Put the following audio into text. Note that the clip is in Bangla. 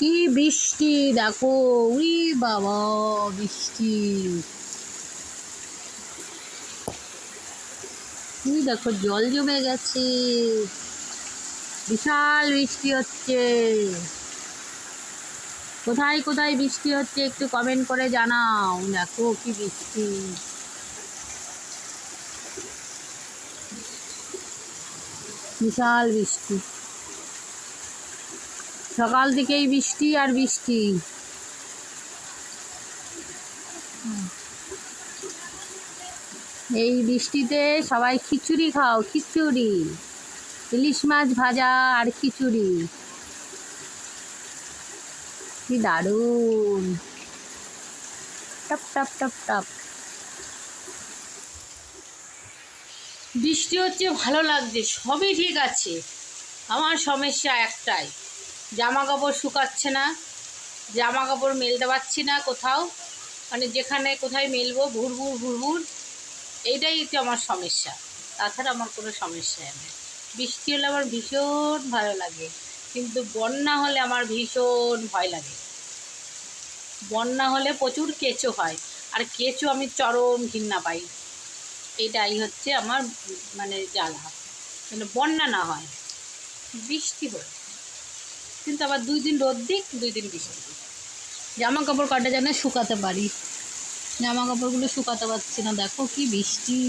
কি বৃষ্টি দেখো, উই বাবা বৃষ্টি। তুমি দেখো জল জমে গেছে, বিশাল বৃষ্টি হচ্ছে। কোথায় কোথায় বৃষ্টি হচ্ছে একটু কমেন্ট করে জানাও। দেখো কি বৃষ্টি, বিশাল বৃষ্টি। সকাল থেকেই বৃষ্টি আর বৃষ্টি। এই বৃষ্টিতে সবাই খিচুড়ি খাও, খিচুড়ি, ইলিশ মাছ ভাজা আর খিচুড়ি, কি দারুণ। টপ টপ টপ টপ বৃষ্টি হচ্ছে, ভালো লাগছে, সবই ঠিক আছে। আমার সমস্যা একটাই, জামা কাপড় শুকাচ্ছে না, জামা কাপড় মেলতে পারছি না কোথাও, মানে যেখানে কোথায় মেলবো ভুরভুর ভুরভুর, এইটাই তো আমার সমস্যা। তাছাড়া আমার কোনো সমস্যা নেই। বৃষ্টি হলে আমার ভীষণ ভালো লাগে, কিন্তু বন্যা হলে আমার ভীষণ ভয় লাগে। বন্যা হলে প্রচুর কেঁচো হয়, আর কেঁচো আমি চরম ঘৃণা পাই। এটাই হচ্ছে আমার মানে জ্বালা, মানে বন্যা না হয়, বৃষ্টি হয়। কিন্তু আবার 2 দিন রোদ দিক, 2 দিন বৃষ্টি দিক, জামা কাপড় কটা যেন শুকাতে পারি। জামা কাপড়গুলো শুকাতে পারছি না, দেখো কি বৃষ্টি।